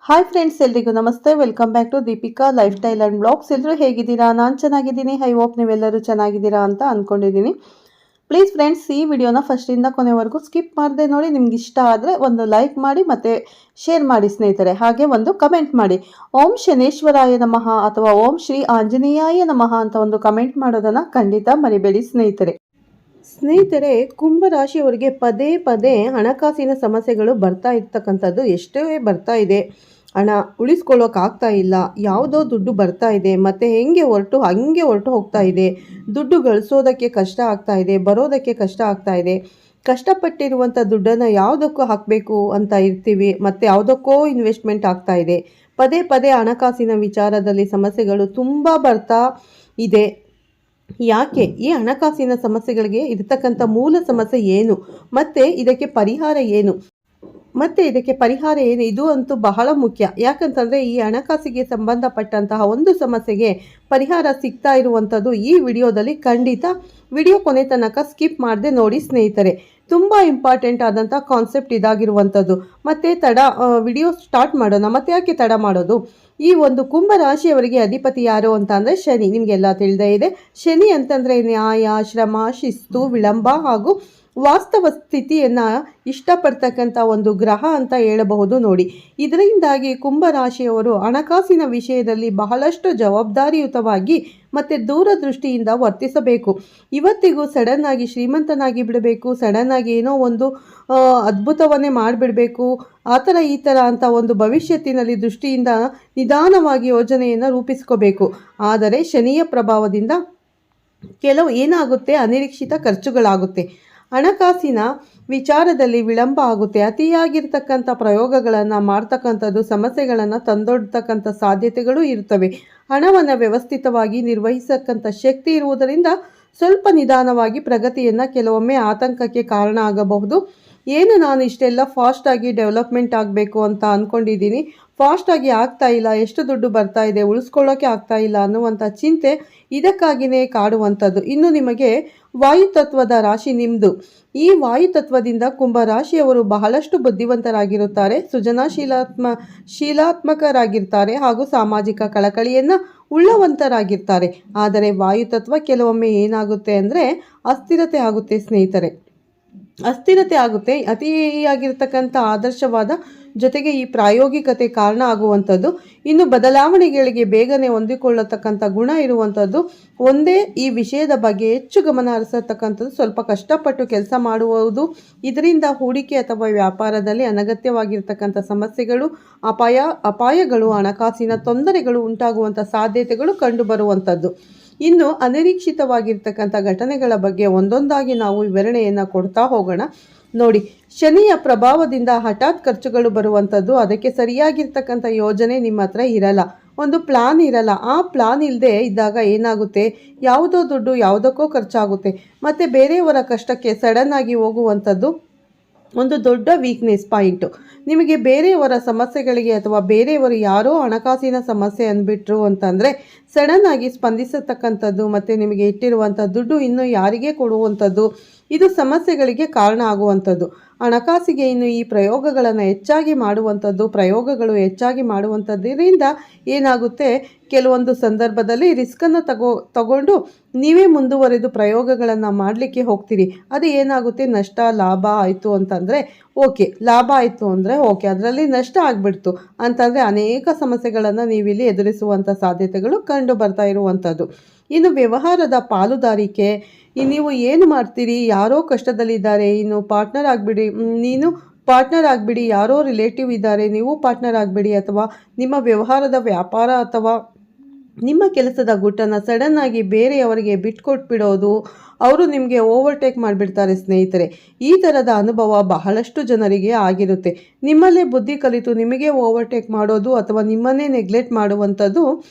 Hi friends, ಎಲ್ರಿಗೂ ನಮಸ್ತೆ. Welcome back to Deepika lifestyle and blogs. ಎಲ್ಲರೂ ಹೇಗಿದ್ದೀರಾ? ನಾನು ಚೆನ್ನಾಗಿದ್ದೀನಿ. ಐ ಹೋಪ್ ನೀವೆಲ್ಲರೂ ಚೆನ್ನಾಗಿದ್ದೀರಾ ಅಂತ ಅಂದ್ಕೊಂಡಿದ್ದೀನಿ. ಪ್ಲೀಸ್ ಫ್ರೆಂಡ್ಸ್, ಈ ವಿಡಿಯೋನ ಫಸ್ಟಿಂದ ಕೊನೆವರೆಗೂ ಸ್ಕಿಪ್ ಮಾಡದೆ ನೋಡಿ. ನಿಮ್ಗೆ ಇಷ್ಟ ಆದರೆ ಒಂದು ಲೈಕ್ ಮಾಡಿ ಮತ್ತು ಶೇರ್ ಮಾಡಿ ಸ್ನೇಹಿತರೆ. ಹಾಗೆ ಒಂದು ಕಮೆಂಟ್ ಮಾಡಿ. ಓಂ ಶನೇಶ್ವರಾಯ ನಮಃ ಅಥವಾ ಓಂ ಶ್ರೀ ಆಂಜನೇಯಾಯ ನಮಃ ಅಂತ ಒಂದು ಕಮೆಂಟ್ ಮಾಡೋದನ್ನು ಖಂಡಿತ ಮರಿಬೇಡಿ ಸ್ನೇಹಿತರೆ. ಸ್ನೇಹಿತರೆ, ಕುಂಭರಾಶಿಯವರಿಗೆ ಪದೇ ಪದೇ ಹಣಕಾಸಿನ ಸಮಸ್ಯೆಗಳು ಬರ್ತಾ ಇರ್ತಕ್ಕಂಥದ್ದು ಎಷ್ಟೇ ಬರ್ತಾ ಇದೆ. ಹಣ ಉಳಿಸ್ಕೊಳ್ಳೋಕ್ಕಾಗ್ತಾ ಇಲ್ಲ, ಯಾವುದೋ ದುಡ್ಡು ಬರ್ತಾ ಇದೆ ಮತ್ತು ಹಂಗೆ ಹೊರಟು ಹೋಗ್ತಾ ಇದೆ. ದುಡ್ಡು ಗಳಿಸೋದಕ್ಕೆ ಕಷ್ಟ ಆಗ್ತಾ ಇದೆ, ಬರೋದಕ್ಕೆ ಕಷ್ಟ ಆಗ್ತಾ ಇದೆ. ಕಷ್ಟಪಟ್ಟಿರುವಂಥ ದುಡ್ಡನ್ನು ಯಾವುದಕ್ಕೂ ಹಾಕಬೇಕು ಅಂತ ಇರ್ತೀವಿ ಮತ್ತು ಯಾವುದಕ್ಕೋ ಇನ್ವೆಸ್ಟ್ಮೆಂಟ್ ಆಗ್ತಾ ಇದೆ. ಪದೇ ಪದೇ ಹಣಕಾಸಿನ ವಿಚಾರದಲ್ಲಿ ಸಮಸ್ಯೆಗಳು ತುಂಬ ಬರ್ತಾ ಇದೆ. ಯಾಕೆ? ಈ ಹಣಕಾಸಿನ ಸಮಸ್ಯೆಗಳಿಗೆ ಇರತಕ್ಕಂಥ ಮೂಲ ಸಮಸ್ಯೆ ಏನು ಮತ್ತು ಇದಕ್ಕೆ ಪರಿಹಾರ ಏನು? ಇದು ಅಂತೂ ಬಹಳ ಮುಖ್ಯ. ಯಾಕಂತಂದರೆ ಈ ಹಣಕಾಸಿಗೆ ಸಂಬಂಧಪಟ್ಟಂತಹ ಒಂದು ಸಮಸ್ಯೆಗೆ ಪರಿಹಾರ ಸಿಗ್ತಾ ಇರುವಂಥದ್ದು ಈ ವಿಡಿಯೋದಲ್ಲಿ. ಖಂಡಿತ ವಿಡಿಯೋ ಕೊನೆ ತನಕ ಸ್ಕಿಪ್ ಮಾಡದೆ ನೋಡಿ ಸ್ನೇಹಿತರೆ. ತುಂಬ ಇಂಪಾರ್ಟೆಂಟ್ ಆದಂಥ ಕಾನ್ಸೆಪ್ಟ್ ಇದಾಗಿರುವಂಥದ್ದು. ಮತ್ತು ವಿಡಿಯೋ ಸ್ಟಾರ್ಟ್ ಮಾಡೋಣ. ಮತ್ತೆ ಯಾಕೆ ತಡ ಮಾಡೋದು? ಈ ಒಂದು ಕುಂಭರಾಶಿಯವರಿಗೆ ಅಧಿಪತಿ ಯಾರು ಅಂತ ಅಂದರೆ ಶನಿ. ನಿಮಗೆಲ್ಲ ತಿಳಿದೇ ಇದೆ. ಶನಿ ಅಂತಂದರೆ ನ್ಯಾಯ, ಶ್ರಮ, ಶಿಸ್ತು, ವಿಳಂಬ ಹಾಗೂ ವಾಸ್ತವ ಸ್ಥಿತಿಯನ್ನು ಇಷ್ಟಪಡ್ತಕ್ಕಂಥ ಒಂದು ಗ್ರಹ ಅಂತ ಹೇಳಬಹುದು ನೋಡಿ. ಇದರಿಂದಾಗಿ ಕುಂಭರಾಶಿಯವರು ಹಣಕಾಸಿನ ವಿಷಯದಲ್ಲಿ ಬಹಳಷ್ಟು ಜವಾಬ್ದಾರಿಯುತವಾಗಿ ಮತ್ತು ದೂರದೃಷ್ಟಿಯಿಂದ ವರ್ತಿಸಬೇಕು. ಇವತ್ತಿಗೂ ಸಡನ್ನಾಗಿ ಶ್ರೀಮಂತನಾಗಿ ಬಿಡಬೇಕು, ಸಡನ್ನಾಗಿ ಏನೋ ಒಂದು ಅದ್ಭುತವನ್ನೇ ಮಾಡಿಬಿಡಬೇಕು, ಆ ಥರ ಈ ಥರ ಅಂತ ಒಂದು ಭವಿಷ್ಯತ್ತಿನಲ್ಲಿ ದೃಷ್ಟಿಯಿಂದ ನಿಧಾನವಾಗಿ ಯೋಜನೆಯನ್ನು ರೂಪಿಸ್ಕೋಬೇಕು. ಆದರೆ ಶನಿಯ ಪ್ರಭಾವದಿಂದ ಕೆಲವು ಏನಾಗುತ್ತೆ, ಅನಿರೀಕ್ಷಿತ ಖರ್ಚುಗಳಾಗುತ್ತೆ. ಹಣಕಾಸಿನ ವಿಚಾರದಲ್ಲಿ ವಿಳಂಬ ಆಗುತ್ತೆ. ಅತಿಯಾಗಿರ್ತಕ್ಕಂಥ ಪ್ರಯೋಗಗಳನ್ನು ಮಾಡ್ತಕ್ಕಂಥದ್ದು ಸಮಸ್ಯೆಗಳನ್ನು ತಂದೊಡ್ತಕ್ಕಂಥ ಸಾಧ್ಯತೆಗಳು ಇರ್ತವೆ. ಹಣವನ್ನು ವ್ಯವಸ್ಥಿತವಾಗಿ ನಿರ್ವಹಿಸತಕ್ಕಂಥ ಶಕ್ತಿ ಇರುವುದರಿಂದ ಸ್ವಲ್ಪ ನಿಧಾನವಾಗಿ ಪ್ರಗತಿಯನ್ನು ಕೆಲವೊಮ್ಮೆ ಆತಂಕಕ್ಕೆ ಕಾರಣ ಆಗಬಹುದು. ಏನು ನಾನು ಇಷ್ಟೆಲ್ಲ ಫಾಸ್ಟಾಗಿ ಡೆವಲಪ್ಮೆಂಟ್ ಆಗಬೇಕು ಅಂತ ಅಂದ್ಕೊಂಡಿದ್ದೀನಿ, ಫಾಸ್ಟಾಗಿ ಆಗ್ತಾ ಇಲ್ಲ, ಎಷ್ಟು ದುಡ್ಡು ಬರ್ತಾ ಇದೆ, ಉಳಿಸ್ಕೊಳ್ಳೋಕ್ಕೆ ಆಗ್ತಾ ಇಲ್ಲ ಅನ್ನುವಂಥ ಚಿಂತೆ ಇದಕ್ಕಾಗಿಯೇ ಕಾಡುವಂಥದ್ದು. ಇನ್ನು ನಿಮಗೆ ವಾಯುತತ್ವದ ರಾಶಿ ನಿಮ್ಮದು. ಈ ವಾಯುತತ್ವದಿಂದ ಕುಂಭರಾಶಿಯವರು ಬಹಳಷ್ಟು ಬುದ್ಧಿವಂತರಾಗಿರುತ್ತಾರೆ, ಶೀಲಾತ್ಮಕರಾಗಿರ್ತಾರೆ ಹಾಗೂ ಸಾಮಾಜಿಕ ಕಳಕಳಿಯನ್ನು ಉಳ್ಳವಂತರಾಗಿರ್ತಾರೆ. ಆದರೆ ವಾಯುತತ್ವ ಕೆಲವೊಮ್ಮೆ ಏನಾಗುತ್ತೆ ಅಂದರೆ ಅಸ್ಥಿರತೆ ಆಗುತ್ತೆ ಸ್ನೇಹಿತರೆ. ಅತಿಯಾಗಿರ್ತಕ್ಕಂಥ ಆದರ್ಶವಾದ ಜೊತೆಗೆ ಈ ಪ್ರಾಯೋಗಿಕತೆ ಕಾರಣ ಆಗುವಂಥದ್ದು. ಇನ್ನು ಬದಲಾವಣೆಗಳಿಗೆ ಬೇಗನೆ ಹೊಂದಿಕೊಳ್ಳತಕ್ಕಂಥ ಗುಣ ಇರುವಂಥದ್ದು. ಒಂದೇ ಈ ವಿಷಯದ ಬಗ್ಗೆ ಹೆಚ್ಚು ಗಮನ ಹರಿಸತಕ್ಕಂಥದ್ದು, ಸ್ವಲ್ಪ ಕಷ್ಟಪಟ್ಟು ಕೆಲಸ ಮಾಡುವುದು. ಇದರಿಂದ ಹೂಡಿಕೆ ಅಥವಾ ವ್ಯಾಪಾರದಲ್ಲಿ ಅನಗತ್ಯವಾಗಿರ್ತಕ್ಕಂಥ ಸಮಸ್ಯೆಗಳು, ಅಪಾಯಗಳು, ಹಣಕಾಸಿನ ತೊಂದರೆಗಳು ಉಂಟಾಗುವಂಥ ಸಾಧ್ಯತೆಗಳು ಕಂಡುಬರುವಂಥದ್ದು. ಇನ್ನು ಅನಿರೀಕ್ಷಿತವಾಗಿರ್ತಕ್ಕಂಥ ಘಟನೆಗಳ ಬಗ್ಗೆ ಒಂದೊಂದಾಗಿ ನಾವು ವಿವರಣೆಯನ್ನು ಕೊಡ್ತಾ ಹೋಗೋಣ ನೋಡಿ. ಶನಿಯ ಪ್ರಭಾವದಿಂದ ಹಠಾತ್ ಖರ್ಚುಗಳು ಬರುವಂಥದ್ದು. ಅದಕ್ಕೆ ಸರಿಯಾಗಿರ್ತಕ್ಕಂಥ ಯೋಜನೆ ನಿಮ್ಮ ಹತ್ರ ಇರಲ್ಲ, ಒಂದು ಪ್ಲಾನ್ ಇರಲ್ಲ. ಆ ಪ್ಲಾನ್ ಇಲ್ಲದೆ ಇದ್ದಾಗ ಏನಾಗುತ್ತೆ, ಯಾವುದೋ ದುಡ್ಡು ಯಾವುದಕ್ಕೋ ಖರ್ಚಾಗುತ್ತೆ ಮತ್ತು ಬೇರೆಯವರ ಕಷ್ಟಕ್ಕೆ ಸಡನ್ನಾಗಿ ಹೋಗುವಂಥದ್ದು ಒಂದು ದೊಡ್ಡ ವೀಕ್ನೆಸ್ ಪಾಯಿಂಟು. ನಿಮಗೆ ಬೇರೆಯವರ ಸಮಸ್ಯೆಗಳಿಗೆ ಅಥವಾ ಬೇರೆಯವರು ಯಾರೋ ಹಣಕಾಸಿನ ಸಮಸ್ಯೆ ಅಂದ್ಬಿಟ್ರು ಅಂತಂದರೆ ಸಡನ್ನಾಗಿ ಸ್ಪಂದಿಸತಕ್ಕಂಥದ್ದು ಮತ್ತು ನಿಮಗೆ ಇಟ್ಟಿರುವಂಥ ದುಡ್ಡು ಇನ್ನೂ ಯಾರಿಗೆ ಕೊಡುವಂಥದ್ದು, ಇದು ಸಮಸ್ಯೆಗಳಿಗೆ ಕಾರಣ ಆಗುವಂಥದ್ದು. ಹಣಕಾಸಿಗೆ ಇನ್ನು ಈ ಪ್ರಯೋಗಗಳು ಹೆಚ್ಚಾಗಿ ಮಾಡುವಂಥದ್ದರಿಂದ ಏನಾಗುತ್ತೆ, ಕೆಲವೊಂದು ಸಂದರ್ಭದಲ್ಲಿ ರಿಸ್ಕನ್ನು ತಗೊಂಡು ನೀವೇ ಮುಂದುವರೆದು ಪ್ರಯೋಗಗಳನ್ನು ಮಾಡಲಿಕ್ಕೆ ಹೋಗ್ತೀರಿ. ಅದು ಏನಾಗುತ್ತೆ, ನಷ್ಟ ಲಾಭ ಆಯಿತು ಅಂತಂದರೆ ಓಕೆ, ಲಾಭ ಆಯಿತು ಅಂದರೆ ಓಕೆ, ಅದರಲ್ಲಿ ನಷ್ಟ ಆಗಿಬಿಡ್ತು ಅಂತಂದರೆ ಅನೇಕ ಸಮಸ್ಯೆಗಳನ್ನು ನೀವಿಲ್ಲಿ ಎದುರಿಸುವಂಥ ಸಾಧ್ಯತೆಗಳು ಕಂಡು ಬರ್ತಾ ಇರುವಂಥದ್ದು. ಇನ್ನು ವ್ಯವಹಾರದ ಪಾಲುದಾರಿಕೆ, ನೀವು ಏನು ಮಾಡ್ತೀರಿ, ಯಾರೋ ಕಷ್ಟದಲ್ಲಿದ್ದಾರೆ, ಇನ್ನು ನೀನು ಪಾರ್ಟ್ನರ್ ಆಗಿಬಿಡಿ, ಯಾರೋ ರಿಲೇಟಿವ್ ಇದ್ದಾರೆ, ನೀವು ಪಾರ್ಟ್ನರ್ ಆಗಿಬಿಡಿ, ಅಥವಾ ನಿಮ್ಮ ವ್ಯವಹಾರದ ವ್ಯಾಪಾರ ಅಥವಾ ನಿಮ್ಮ ಕೆಲಸದ ಗುಟ್ಟನ್ನು ಸಡನ್ನಾಗಿ ಬೇರೆಯವರಿಗೆ ಬಿಟ್ಕೊಟ್ಬಿಡೋದು, ಅವರು ನಿಮಗೆ ಓವರ್ಟೇಕ್ ಮಾಡಿಬಿಡ್ತಾರೆ ಸ್ನೇಹಿತರೆ. ಈ ಥರದ ಅನುಭವ ಬಹಳಷ್ಟು ಜನರಿಗೆ ಆಗಿರುತ್ತೆ. ನಿಮ್ಮಲ್ಲೇ ಬುದ್ಧಿ ಕಲಿತು ನಿಮಗೆ ಓವರ್ಟೇಕ್ ಮಾಡೋದು ಅಥವಾ ನಿಮ್ಮನ್ನೇ ನೆಗ್ಲೆಕ್ಟ್ ಮಾಡುವಂಥದ್ದು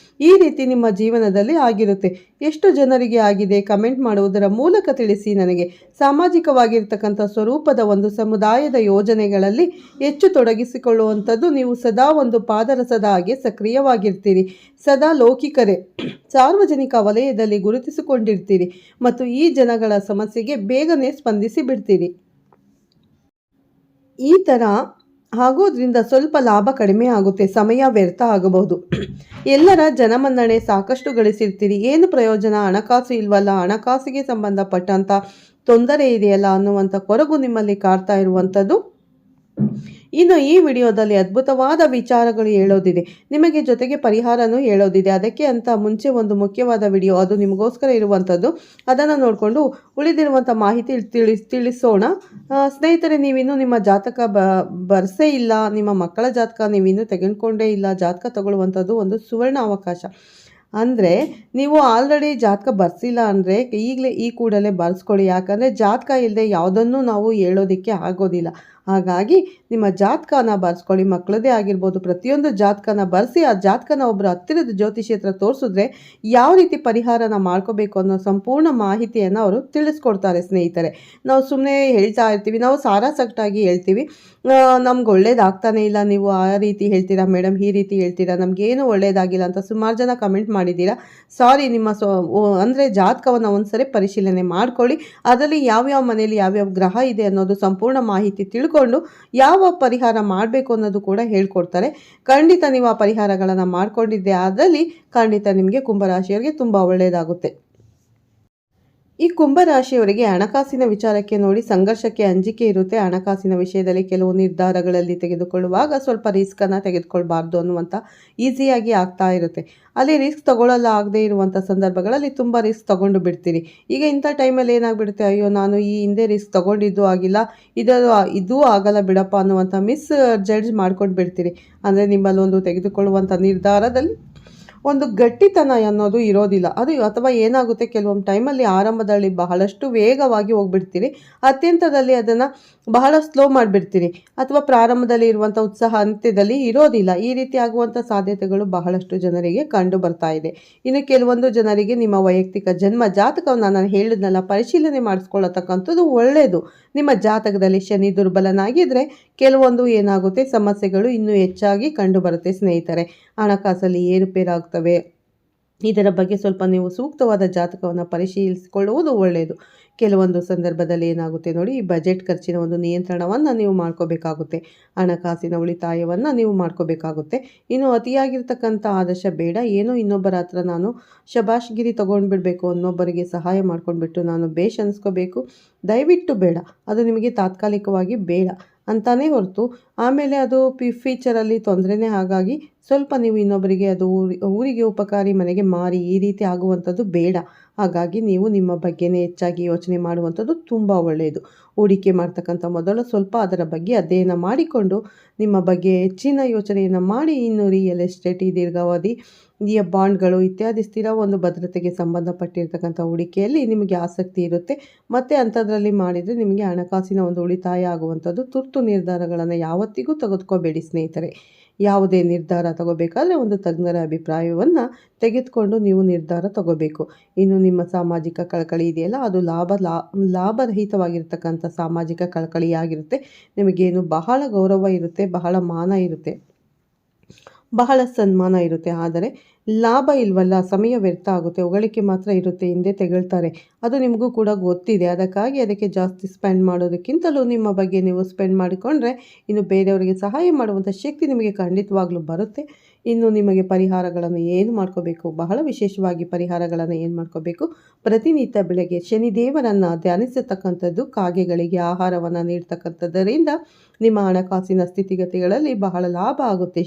ಈ ರೀತಿ ನಿಮ್ಮ ಜೀವನದಲ್ಲಿ ಆಗಿರುತ್ತೆ. ಎಷ್ಟು ಜನರಿಗೆ ಆಗಿದೆ ಕಮೆಂಟ್ ಮಾಡುವುದರ ಮೂಲಕ ತಿಳಿಸಿ ನನಗೆ. ಸಾಮಾಜಿಕವಾಗಿರ್ತಕ್ಕಂಥ ಸ್ವರೂಪದ ಒಂದು ಸಮುದಾಯದ ಯೋಜನೆಗಳಲ್ಲಿ ಹೆಚ್ಚು ತೊಡಗಿಸಿಕೊಳ್ಳುವಂಥದ್ದು. ನೀವು ಸದಾ ಒಂದು ಪಾದರಸದ ಹಾಗೆ ಸಕ್ರಿಯವಾಗಿರ್ತೀರಿ, ಸದಾ ಲೌಕಿಕರೇ, ಸಾರ್ವಜನಿಕ ವಲಯದಲ್ಲಿ ಗುರುತಿಸಿಕೊಂಡಿರ್ತೀರಿ ಮತ್ತು ಈ ಜನಗಳ ಸಮಸ್ಯೆಗೆ ಬೇಗನೆ ಸ್ಪಂದಿಸಿ ಬಿಡ್ತೀರಿ. ಈ ಥರ ಆಗೋದ್ರಿಂದ ಸ್ವಲ್ಪ ಲಾಭ ಕಡಿಮೆ ಆಗುತ್ತೆ, ಸಮಯ ವ್ಯರ್ಥ ಆಗಬಹುದು. ಎಲ್ಲರ ಜನಮನ್ನಣೆ ಸಾಕಷ್ಟು ಗಳಿಸಿರ್ತೀರಿ, ಏನು ಪ್ರಯೋಜನ, ಹಣಕಾಸು ಇಲ್ವಲ್ಲ, ಹಣಕಾಸಿಗೆ ಸಂಬಂಧಪಟ್ಟಂಥ ತೊಂದರೆ ಇದೆಯಲ್ಲ ಅನ್ನುವಂಥ ಕೊರಗು ನಿಮ್ಮಲ್ಲಿ ಕಾಡ್ತಾ ಇರುವಂಥದ್ದು. ಇನ್ನು ಈ ವಿಡಿಯೋದಲ್ಲಿ ಅದ್ಭುತವಾದ ವಿಚಾರಗಳು ಹೇಳೋದಿದೆ, ನಿಮಗೆ ಜೊತೆಗೆ ಪರಿಹಾರನೂ ಹೇಳೋದಿದೆ. ಅದಕ್ಕೆ ಅಂತ ಮುಂಚೆ ಒಂದು ಮುಖ್ಯವಾದ ವಿಡಿಯೋ, ಅದು ನಿಮಗೋಸ್ಕರ ಇರುವಂಥದ್ದು. ಅದನ್ನು ನೋಡಿಕೊಂಡು ಉಳಿದಿರುವಂಥ ಮಾಹಿತಿ ತಿಳಿಸೋಣ. ಸ್ನೇಹಿತರೆ, ನೀವಿನ್ನೂ ನಿಮ್ಮ ಜಾತಕ ಬರ್ಸೇ ಇಲ್ಲ, ನಿಮ್ಮ ಮಕ್ಕಳ ಜಾತಕ ನೀವಿನ್ನೂ ತೆಗೆದುಕೊಂಡೇ ಇಲ್ಲ, ಜಾತಕ ತಗೊಳ್ಳುವಂಥದ್ದು ಒಂದು ಸುವರ್ಣ ಅವಕಾಶ. ಅಂದರೆ ನೀವು ಆಲ್ರೆಡಿ ಜಾತಕ ಬರ್ಸಿಲ್ಲ ಅಂದರೆ ಈಗಲೇ ಈ ಕೂಡಲೇ ಬರ್ಸ್ಕೊಳ್ಳಿ. ಯಾಕಂದರೆ ಜಾತಕ ಇಲ್ಲದೆ ಯಾವುದನ್ನು ನಾವು ಹೇಳೋದಕ್ಕೆ ಆಗೋದಿಲ್ಲ. ಹಾಗಾಗಿ ನಿಮ್ಮ ಜಾತಕನ ಬರ್ಸ್ಕೊಳ್ಳಿ, ಮಕ್ಕಳದೇ ಆಗಿರ್ಬೋದು, ಪ್ರತಿಯೊಂದು ಜಾತಕನ ಬರೆಸಿ ಆ ಜಾತಕನ ಒಬ್ಬರು ಹತ್ತಿರದ ಜ್ಯೋತಿಷಿ ಹತ್ರ ತೋರಿಸಿದ್ರೆ ಯಾವ ರೀತಿ ಪರಿಹಾರನ ಮಾಡ್ಕೋಬೇಕು ಅನ್ನೋ ಸಂಪೂರ್ಣ ಮಾಹಿತಿಯನ್ನು ಅವರು ತಿಳಿಸ್ಕೊಡ್ತಾರೆ. ಸ್ನೇಹಿತರೆ, ನಾವು ಸುಮ್ಮನೆ ಹೇಳ್ತಾ ಇರ್ತೀವಿ, ನಾವು ಸಾರಾಸಗಟಾಗಿ ಹೇಳ್ತೀವಿ, ನಮ್ಗೆ ಒಳ್ಳೇದಾಗ್ತಾನೆ ಇಲ್ಲ, ನೀವು ಆ ರೀತಿ ಹೇಳ್ತೀರಾ ಮೇಡಮ್, ಈ ರೀತಿ ಹೇಳ್ತೀರಾ, ನಮಗೇನು ಒಳ್ಳೇದಾಗಿಲ್ಲ ಅಂತ ಸುಮಾರು ಜನ ಕಮೆಂಟ್ ಮಾಡಿದ್ದೀರಾ. ಸಾರಿ, ನಿಮ್ಮ ಅಂದರೆ ಜಾತಕವನ್ನು ಒಂದ್ಸರಿ ಪರಿಶೀಲನೆ ಮಾಡ್ಕೊಳ್ಳಿ. ಅದರಲ್ಲಿ ಯಾವ್ಯಾವ ಮನೆಯಲ್ಲಿ ಯಾವ್ಯಾವ ಗ್ರಹ ಇದೆ ಅನ್ನೋದು ಸಂಪೂರ್ಣ ಮಾಹಿತಿ ತಿಳ್ಕೊಂಡು ಯಾವ ಪರಿಹಾರ ಮಾಡಬೇಕು ಅನ್ನೋದು ಕೂಡ ಹೇಳ್ಕೊಡ್ತಾರೆ. ಖಂಡಿತ ನೀವು ಆ ಪರಿಹಾರಗಳನ್ನು ಮಾಡ್ಕೊಂಡಿದ್ದೆ ಆದಲ್ಲಿ ಖಂಡಿತ ನಿಮಗೆ ಕುಂಭರಾಶಿಯವರಿಗೆ ತುಂಬ ಒಳ್ಳೆಯದಾಗುತ್ತೆ. ಈ ಕುಂಭರಾಶಿಯವರಿಗೆ ಹಣಕಾಸಿನ ವಿಚಾರಕ್ಕೆ ನೋಡಿ ಸಂಘರ್ಷಕ್ಕೆ ಅಂಜಿಕೆ ಇರುತ್ತೆ. ಹಣಕಾಸಿನ ವಿಷಯದಲ್ಲಿ ಕೆಲವು ನಿರ್ಧಾರಗಳಲ್ಲಿ ತೆಗೆದುಕೊಳ್ಳುವಾಗ ಸ್ವಲ್ಪ ರಿಸ್ಕನ್ನು ತೆಗೆದುಕೊಳ್ಬಾರ್ದು ಅನ್ನುವಂಥ ಈಸಿಯಾಗಿ ಆಗ್ತಾ ಇರುತ್ತೆ. ಅಲ್ಲಿ ರಿಸ್ಕ್ ತಗೊಳ್ಳಲಾಗದೇ ಇರುವಂಥ ಸಂದರ್ಭಗಳಲ್ಲಿ ತುಂಬ ರಿಸ್ಕ್ ತೊಗೊಂಡು ಬಿಡ್ತೀರಿ. ಈಗ ಇಂಥ ಟೈಮಲ್ಲಿ ಏನಾಗ್ಬಿಡುತ್ತೆ, ಅಯ್ಯೋ ನಾನು ಈ ಹಿಂದೆ ರಿಸ್ಕ್ ತೊಗೊಂಡಿದ್ದು ಆಗಿಲ್ಲ, ಇದೂ ಆಗಲ್ಲ ಬಿಡಪ್ಪ ಅನ್ನುವಂಥ ಜಡ್ಜ್ ಮಾಡ್ಕೊಂಡು ಬಿಡ್ತೀರಿ. ಅಂದರೆ ನಿಮ್ಮಲ್ಲೊಂದು ತೆಗೆದುಕೊಳ್ಳುವಂಥ ನಿರ್ಧಾರದಲ್ಲಿ ಒಂದು ಗಟ್ಟಿತನ ಅನ್ನೋದು ಇರೋದಿಲ್ಲ. ಅದು ಅಥವಾ ಏನಾಗುತ್ತೆ, ಕೆಲವೊಂದು ಟೈಮಲ್ಲಿ ಆರಂಭದಲ್ಲಿ ಬಹಳಷ್ಟು ವೇಗವಾಗಿ ಹೋಗ್ಬಿಡ್ತೀರಿ, ಅತ್ಯಂತದಲ್ಲಿ ಅದನ್ನು ಬಹಳ ಸ್ಲೋ ಮಾಡಿಬಿಡ್ತೀರಿ, ಅಥವಾ ಪ್ರಾರಂಭದಲ್ಲಿ ಇರುವಂಥ ಉತ್ಸಾಹ ಅಂತ್ಯದಲ್ಲಿ ಇರೋದಿಲ್ಲ. ಈ ರೀತಿ ಆಗುವಂಥ ಸಾಧ್ಯತೆಗಳು ಬಹಳಷ್ಟು ಜನರಿಗೆ ಕಂಡು ಬರ್ತಾ ಇದೆ. ಇನ್ನು ಕೆಲವೊಂದು ಜನರಿಗೆ ನಿಮ್ಮ ವೈಯಕ್ತಿಕ ಜನ್ಮ ಜಾತಕವನ್ನು ನಾನು ಹೇಳಿದ್ನಲ್ಲ, ಪರಿಶೀಲನೆ ಮಾಡಿಸ್ಕೊಳ್ಳತಕ್ಕಂಥದ್ದು ಒಳ್ಳೆಯದು. ನಿಮ್ಮ ಜಾತಕದಲ್ಲಿ ಶನಿ ದುರ್ಬಲನಾಗಿದ್ದರೆ ಕೆಲವೊಂದು ಏನಾಗುತ್ತೆ, ಸಮಸ್ಯೆಗಳು ಇನ್ನೂ ಹೆಚ್ಚಾಗಿ ಕಂಡು ಬರುತ್ತೆ. ಸ್ನೇಹಿತರೆ, ಹಣಕಾಸಲ್ಲಿ ಏರುಪೇರಾಗ್ತವೆ. ಇದರ ಬಗ್ಗೆ ಸ್ವಲ್ಪ ನೀವು ಸೂಕ್ತವಾದ ಜಾತಕವನ್ನು ಪರಿಶೀಲಿಸಿಕೊಳ್ಳುವುದು ಒಳ್ಳೆಯದು. ಕೆಲವೊಂದು ಸಂದರ್ಭದಲ್ಲಿ ಏನಾಗುತ್ತೆ ನೋಡಿ, ಈ ಬಜೆಟ್ ಖರ್ಚಿನ ಒಂದು ನಿಯಂತ್ರಣವನ್ನು ನೀವು ಮಾಡ್ಕೋಬೇಕಾಗುತ್ತೆ, ಹಣಕಾಸಿನ ಉಳಿತಾಯವನ್ನು ನೀವು ಮಾಡ್ಕೋಬೇಕಾಗುತ್ತೆ. ಇನ್ನು ಅತಿಯಾಗಿರ್ತಕ್ಕಂಥ ಆದರ್ಶ ಬೇಡ. ಏನೋ ಇನ್ನೊಬ್ಬರ ಹತ್ರ ನಾನು ಶಬಾಷ್ಗಿರಿ ತೊಗೊಂಡ್ಬಿಡ್ಬೇಕು, ಇನ್ನೊಬ್ಬರಿಗೆ ಸಹಾಯ ಮಾಡ್ಕೊಂಡ್ಬಿಟ್ಟು ನಾನು ಬೇಷ್ ಅನಿಸ್ಕೋಬೇಕು, ದಯವಿಟ್ಟು ಬೇಡ. ಅದು ನಿಮಗೆ ತಾತ್ಕಾಲಿಕವಾಗಿ ಬೇಡ ಅಂತಾನೇ ಹೊರತು ಆಮೇಲೆ ಅದು ಫ್ಯೂಚರಲ್ಲಿ ತೊಂದರೆನೇ. ಹಾಗಾಗಿ ಸ್ವಲ್ಪ ನೀವು ಇನ್ನೊಬ್ಬರಿಗೆ ಅದು ಊರಿಗೆ ಉಪಕಾರಿ ಮನೆಗೆ ಮಾರಿ ಈ ರೀತಿ ಆಗುವಂಥದ್ದು ಬೇಡ. ಹಾಗಾಗಿ ನೀವು ನಿಮ್ಮ ಬಗ್ಗೆನೇ ಹೆಚ್ಚಾಗಿ ಯೋಚನೆ ಮಾಡುವಂಥದ್ದು ತುಂಬ ಒಳ್ಳೆಯದು. ಹೂಡಿಕೆ ಮಾಡ್ತಕ್ಕಂಥ ಮೊದಲು ಸ್ವಲ್ಪ ಅದರ ಬಗ್ಗೆ ಅಧ್ಯಯನ ಮಾಡಿಕೊಂಡು ನಿಮ್ಮ ಬಗ್ಗೆ ಹೆಚ್ಚಿನ ಯೋಚನೆಯನ್ನು ಮಾಡಿ, ಇನ್ನು ರಿಯಲ್ ಎಸ್ಟೇಟ್, ದೀರ್ಘಾವಧಿ ಬಾಂಡ್ಗಳು ಇತ್ಯಾದಿ ಸ್ಥಿರ ಒಂದು ಭದ್ರತೆಗೆ ಸಂಬಂಧಪಟ್ಟಿರ್ತಕ್ಕಂಥ ಹೂಡಿಕೆಯಲ್ಲಿ ನಿಮಗೆ ಆಸಕ್ತಿ ಇರುತ್ತೆ. ಮತ್ತು ಅಂಥದ್ರಲ್ಲಿ ಮಾಡಿದರೆ ನಿಮಗೆ ಹಣಕಾಸಿನ ಒಂದು ಉಳಿತಾಯ ಆಗುವಂಥದ್ದು. ತುರ್ತು ನಿರ್ಧಾರಗಳನ್ನು ಯಾವತ್ತಿಗೂ ತೆಗೆದುಕೋಬೇಡಿ ಸ್ನೇಹಿತರೆ. ಯಾವುದೇ ನಿರ್ಧಾರ ತಗೋಬೇಕಾದ್ರೆ ಒಂದು ತಜ್ಞರ ಅಭಿಪ್ರಾಯವನ್ನು ತೆಗೆದುಕೊಂಡು ನೀವು ನಿರ್ಧಾರ ತಗೋಬೇಕು. ಇನ್ನು ನಿಮ್ಮ ಸಾಮಾಜಿಕ ಕಳಕಳಿ ಇದೆಯಲ್ಲ, ಅದು ಲಾಭರಹಿತವಾಗಿರ್ತಕ್ಕಂಥ ಸಾಮಾಜಿಕ ಕಳಕಳಿಯಾಗಿರುತ್ತೆ. ನಿಮಗೇನು ಬಹಳ ಗೌರವ ಇರುತ್ತೆ, ಬಹಳ ಮಾನ ಇರುತ್ತೆ, ಬಹಳ ಸನ್ಮಾನ ಇರುತ್ತೆ. ಆದರೆ ಲಾಭ ಇಲ್ವಲ್ಲ, ಸಮಯ ವ್ಯರ್ಥ ಆಗುತ್ತೆ, ಹೊಗಳಿಕೆ ಮಾತ್ರ ಇರುತ್ತೆ, ಹಿಂದೆ ತೆಗಳ್ತಾರೆ. ಅದು ನಿಮಗೂ ಕೂಡ ಗೊತ್ತಿದೆ. ಅದಕ್ಕಾಗಿ ಅದಕ್ಕೆ ಜಾಸ್ತಿ ಸ್ಪೆಂಡ್ ಮಾಡೋದಕ್ಕಿಂತಲೂ ನಿಮ್ಮ ಬಗ್ಗೆ ನೀವು ಸ್ಪೆಂಡ್ ಮಾಡಿಕೊಂಡ್ರೆ ಇನ್ನು ಬೇರೆಯವರಿಗೆ ಸಹಾಯ ಮಾಡುವಂಥ ಶಕ್ತಿ ನಿಮಗೆ ಖಂಡಿತವಾಗ್ಲೂ ಬರುತ್ತೆ. ಇನ್ನು ನಿಮಗೆ ಪರಿಹಾರಗಳನ್ನು ಏನು ಮಾಡ್ಕೋಬೇಕು, ಬಹಳ ವಿಶೇಷವಾಗಿ ಪರಿಹಾರಗಳನ್ನು ಏನು ಮಾಡ್ಕೋಬೇಕು, ಪ್ರತಿನಿತ್ಯ ಬೆಳಗ್ಗೆ ಶನಿದೇವರನ್ನು ಧ್ಯಾನಿಸತಕ್ಕಂಥದ್ದು, ಕಾಗೆಗಳಿಗೆ ಆಹಾರವನ್ನು ನೀಡ್ತಕ್ಕಂಥದ್ದರಿಂದ ನಿಮ್ಮ ಹಣಕಾಸಿನ ಸ್ಥಿತಿಗತಿಗಳಲ್ಲಿ ಬಹಳ ಲಾಭ ಆಗುತ್ತೆ.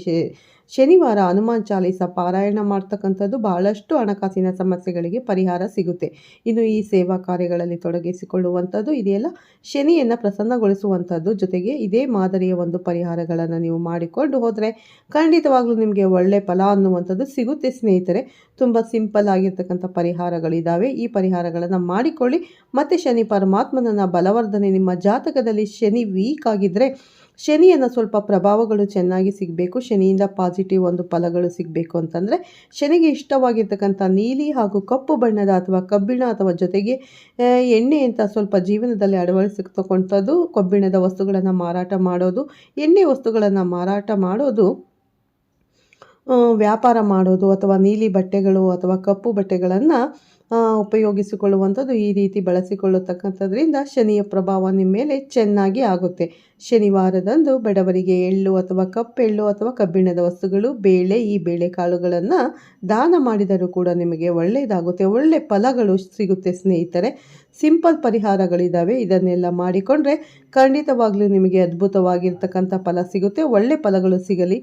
ಶನಿವಾರ ಹನುಮಾನ್ ಚಾಲೀಸ ಪಾರಾಯಣ ಮಾಡ್ತಕ್ಕಂಥದ್ದು ಬಹಳಷ್ಟು ಹಣಕಾಸಿನ ಸಮಸ್ಯೆಗಳಿಗೆ ಪರಿಹಾರ ಸಿಗುತ್ತೆ. ಇನ್ನು ಈ ಸೇವಾ ಕಾರ್ಯಗಳಲ್ಲಿ ತೊಡಗಿಸಿಕೊಳ್ಳುವಂಥದ್ದು ಇದೆಯಲ್ಲ, ಶನಿಯನ್ನು ಪ್ರಸನ್ನಗೊಳಿಸುವಂಥದ್ದು. ಜೊತೆಗೆ ಇದೇ ಮಾದರಿಯ ಒಂದು ಪರಿಹಾರಗಳನ್ನು ನೀವು ಮಾಡಿಕೊಂಡು ಹೋದರೆ ಖಂಡಿತವಾಗ್ಲೂ ನಿಮಗೆ ಒಳ್ಳೆ ಫಲ ಅನ್ನುವಂಥದ್ದು ಸಿಗುತ್ತೆ. ಸ್ನೇಹಿತರೆ, ತುಂಬ ಸಿಂಪಲ್ ಆಗಿರ್ತಕ್ಕಂಥ ಪರಿಹಾರಗಳಿದ್ದಾವೆ. ಈ ಪರಿಹಾರಗಳನ್ನು ಮಾಡಿಕೊಳ್ಳಿ. ಮತ್ತು ಶನಿ ಪರಮಾತ್ಮನನ್ನು ಬಲವರ್ಧನೆ, ನಿಮ್ಮ ಜಾತಕದಲ್ಲಿ ಶನಿ ವೀಕ್ ಆಗಿದ್ದರೆ ಶನಿಯನ್ನು ಸ್ವಲ್ಪ ಪ್ರಭಾವಗಳು ಚೆನ್ನಾಗಿ ಸಿಗಬೇಕು, ಶನಿಯಿಂದ ಪಾಸಿಟಿವ್ ಒಂದು ಫಲಗಳು ಸಿಗಬೇಕು ಅಂತಂದರೆ ಶನಿಗೆ ಇಷ್ಟವಾಗಿರ್ತಕ್ಕಂಥ ನೀಲಿ ಹಾಗೂ ಕಪ್ಪು ಬಣ್ಣದ ಅಥವಾ ಕಬ್ಬಿಣ ಅಥವಾ ಜೊತೆಗೆ ಎಣ್ಣೆ ಅಂತ ಸ್ವಲ್ಪ ಜೀವನದಲ್ಲಿ ಅಳವಡಿಸಿರ್ತಕ್ಕಂಥದ್ದು. ಕಬ್ಬಿಣದ ವಸ್ತುಗಳನ್ನು ಮಾರಾಟ ಮಾಡೋದು, ಎಣ್ಣೆ ವಸ್ತುಗಳನ್ನು ಮಾರಾಟ ಮಾಡೋದು, ವ್ಯಾಪಾರ ಮಾಡೋದು, ಅಥವಾ ನೀಲಿ ಬಟ್ಟೆಗಳು ಅಥವಾ ಕಪ್ಪು ಬಟ್ಟೆಗಳನ್ನು ಉಪಯೋಗಿಸಿಕೊಳ್ಳುವಂಥದ್ದು ಈ ರೀತಿ ಬಳಸಿಕೊಳ್ಳತಕ್ಕಂಥದ್ರಿಂದ ಶನಿಯ ಪ್ರಭಾವ ನಿಮ್ಮ ಮೇಲೆ ಚೆನ್ನಾಗಿ ಆಗುತ್ತೆ. ಶನಿವಾರದಂದು ಬಡವರಿಗೆ ಎಳ್ಳು ಅಥವಾ ಕಪ್ಪೆಳ್ಳು ಅಥವಾ ಕಬ್ಬಿಣದ ವಸ್ತುಗಳು, ಬೇಳೆ, ಈ ಬೇಳೆಕಾಳುಗಳನ್ನು ದಾನ ಮಾಡಿದರೂ ಕೂಡ ನಿಮಗೆ ಒಳ್ಳೆಯದಾಗುತ್ತೆ, ಒಳ್ಳೆ ಫಲಗಳು ಸಿಗುತ್ತೆ ಸ್ನೇಹಿತರೆ. ಸಿಂಪಲ್ ಪರಿಹಾರಗಳಿದ್ದಾವೆ, ಇದನ್ನೆಲ್ಲ ಮಾಡಿಕೊಂಡ್ರೆ ಖಂಡಿತವಾಗ್ಲೂ ನಿಮಗೆ ಅದ್ಭುತವಾಗಿರ್ತಕ್ಕಂಥ ಫಲ ಸಿಗುತ್ತೆ. ಒಳ್ಳೆ ಫಲಗಳು ಸಿಗಲಿ,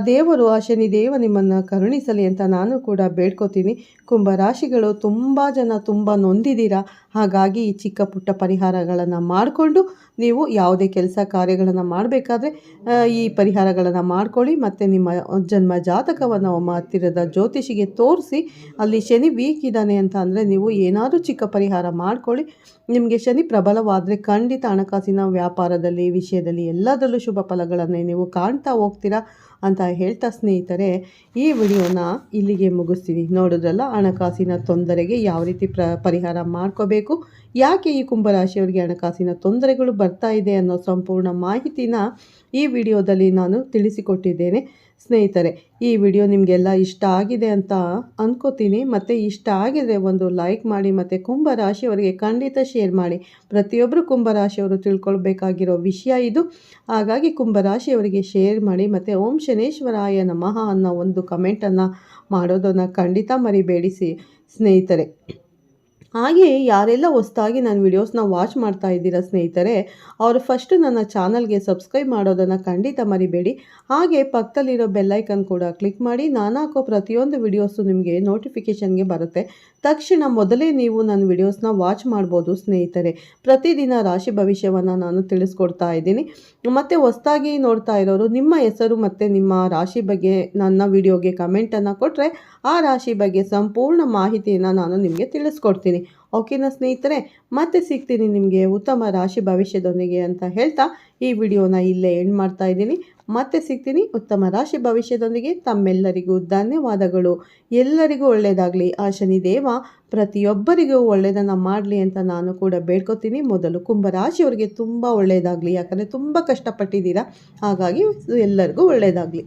ದೇವರು ಆ ಶನಿದೇವ ನಿಮ್ಮನ್ನು ಕರುಣಿಸಲಿ ಅಂತ ನಾನು ಕೂಡ ಬೇಡ್ಕೋತೀನಿ. ಕುಂಭರಾಶಿಗಳು ತುಂಬ ಜನ ತುಂಬ ನೊಂದಿದ್ದೀರಾ. ಹಾಗಾಗಿ ಈ ಚಿಕ್ಕ ಪುಟ್ಟ ಪರಿಹಾರಗಳನ್ನು ಮಾಡಿಕೊಂಡು ನೀವು ಯಾವುದೇ ಕೆಲಸ ಕಾರ್ಯಗಳನ್ನು ಮಾಡಬೇಕಾದ್ರೆ ಈ ಪರಿಹಾರಗಳನ್ನು ಮಾಡ್ಕೊಳ್ಳಿ. ಮತ್ತು ನಿಮ್ಮ ಜನ್ಮ ಜಾತಕವನ್ನು ಹತ್ತಿರದ ಜ್ಯೋತಿಷಿಗೆ ತೋರಿಸಿ, ಅಲ್ಲಿ ಶನಿ ವೀಕ್ ಇದ್ದಾನೆ ಅಂತ ಅಂದರೆ ನೀವು ಏನಾದರೂ ಚಿಕ್ಕ ಪರಿಹಾರ ಮಾಡ್ಕೊಳ್ಳಿ. ನಿಮಗೆ ಶನಿ ಪ್ರಬಲವಾದರೆ ಖಂಡಿತ ಹಣಕಾಸಿನ ವ್ಯಾಪಾರದಲ್ಲಿ, ವಿಷಯದಲ್ಲಿ ಎಲ್ಲದರಲ್ಲೂ ಶುಭ ಫಲಗಳನ್ನೇ ನೀವು ಕಾಣ್ತಾ ಹೋಗ್ತೀರಾ ಅಂತ ಹೇಳ್ತಾ ಸ್ನೇಹಿತರೆ, ಈ ವಿಡಿಯೋನ ಇಲ್ಲಿಗೆ ಮುಗಿಸ್ತೀನಿ. ನೋಡಿದ್ರಲ್ಲ, ಹಣಕಾಸಿನ ತೊಂದರೆಗೆ ಯಾವ ರೀತಿ ಪರಿಹಾರ ಮಾಡ್ಕೋಬೇಕು, ಯಾಕೆ ಈ ಕುಂಭರಾಶಿಯವರಿಗೆ ಹಣಕಾಸಿನ ತೊಂದರೆಗಳು ಬರ್ತಾ ಇದೆ ಅನ್ನೋ ಸಂಪೂರ್ಣ ಮಾಹಿತಿನ ಈ ವಿಡಿಯೋದಲ್ಲಿ ನಾನು ತಿಳಿಸಿಕೊಟ್ಟಿದ್ದೇನೆ ಸ್ನೇಹಿತರೆ. ಈ ವಿಡಿಯೋ ನಿಮಗೆಲ್ಲ ಇಷ್ಟ ಆಗಿದೆ ಅಂತ ಅಂದ್ಕೋತೀನಿ. ಮತ್ತು ಇಷ್ಟ ಆಗಿದ್ರೆ ಒಂದು ಲೈಕ್ ಮಾಡಿ, ಮತ್ತು ಕುಂಭರಾಶಿಯವರಿಗೆ ಖಂಡಿತ ಶೇರ್ ಮಾಡಿ. ಪ್ರತಿಯೊಬ್ಬರು ಕುಂಭರಾಶಿಯವರು ತಿಳ್ಕೊಳ್ಬೇಕಾಗಿರೋ ವಿಷಯ ಇದು. ಹಾಗಾಗಿ ಕುಂಭರಾಶಿಯವರಿಗೆ ಶೇರ್ ಮಾಡಿ. ಮತ್ತು ಓಂ ಶನೇಶ್ವರಾಯ ನಮಃ ಅನ್ನೋ ಒಂದು ಕಮೆಂಟನ್ನು ಮಾಡೋದನ್ನು ಖಂಡಿತ ಮರಿಬೇಡಿ ಸ್ನೇಹಿತರೆ. ಹಾಗೆ ಯಾರೆಲ್ಲ ಹೊಸದಾಗಿ ನನ್ನ ವಿಡಿಯೋಸ್ನ ವಾಚ್ ಮಾಡ್ತಾ ಇದ್ದೀರಾ ಸ್ನೇಹಿತರೆ, ಅವರು ಫಸ್ಟು ನನ್ನ ಚಾನಲ್ಗೆ ಸಬ್ಸ್ಕ್ರೈಬ್ ಮಾಡೋದನ್ನು ಖಂಡಿತ ಮರಿಬೇಡಿ. ಹಾಗೆ ಪಕ್ಕದಲ್ಲಿರೋ ಬೆಲ್ಲೈಕನ್ ಕೂಡ ಕ್ಲಿಕ್ ಮಾಡಿ. ನಾನು ಹಾಕೋ ಪ್ರತಿಯೊಂದು ವಿಡಿಯೋಸು ನಿಮಗೆ ನೋಟಿಫಿಕೇಷನ್ಗೆ ಬರುತ್ತೆ. ತಕ್ಷಣ ಮೊದಲೇ ನೀವು ನನ್ನ ವಿಡಿಯೋಸ್ನ ವಾಚ್ ಮಾಡ್ಬೋದು ಸ್ನೇಹಿತರೆ. ಪ್ರತಿದಿನ ರಾಶಿ ಭವಿಷ್ಯವನ್ನು ನಾನು ತಿಳಿಸ್ಕೊಡ್ತಾ ಇದ್ದೀನಿ. ಮತ್ತು ಹೊಸದಾಗಿ ನೋಡ್ತಾ ಇರೋರು ನಿಮ್ಮ ಹೆಸರು ಮತ್ತು ನಿಮ್ಮ ರಾಶಿ ಬಗ್ಗೆ ನನ್ನ ವಿಡಿಯೋಗೆ ಕಮೆಂಟನ್ನು ಕೊಟ್ಟರೆ ಆ ರಾಶಿ ಬಗ್ಗೆ ಸಂಪೂರ್ಣ ಮಾಹಿತಿಯನ್ನು ನಾನು ನಿಮಗೆ ತಿಳಿಸ್ಕೊಡ್ತೀನಿ. ಓಕೆನಾ ಸ್ನೇಹಿತರೆ, ಮತ್ತೆ ಸಿಗ್ತೀನಿ ನಿಮಗೆ ಉತ್ತಮ ರಾಶಿ ಭವಿಷ್ಯದೊಂದಿಗೆ ಅಂತ ಹೇಳ್ತಾ ಈ ವಿಡಿಯೋನ ಇಲ್ಲೇ ಎಂಡ್ ಮಾಡ್ತಾ ಇದ್ದೀನಿ. ಮತ್ತೆ ಸಿಗ್ತೀನಿ ಉತ್ತಮ ರಾಶಿ ಭವಿಷ್ಯದೊಂದಿಗೆ. ತಮ್ಮೆಲ್ಲರಿಗೂ ಧನ್ಯವಾದಗಳು. ಎಲ್ಲರಿಗೂ ಒಳ್ಳೆಯದಾಗಲಿ. ಆ ಶನಿದೇವ ಪ್ರತಿಯೊಬ್ಬರಿಗೂ ಒಳ್ಳೆಯದನ್ನು ಮಾಡಲಿ ಅಂತ ನಾನು ಕೂಡ ಬೇಡ್ಕೊತೀನಿ. ಮೊದಲು ಕುಂಭರಾಶಿಯವರಿಗೆ ತುಂಬ ಒಳ್ಳೆಯದಾಗಲಿ, ಯಾಕಂದರೆ ತುಂಬ ಕಷ್ಟಪಟ್ಟಿದ್ದೀರಾ. ಹಾಗಾಗಿ ಎಲ್ಲರಿಗೂ ಒಳ್ಳೆಯದಾಗಲಿ.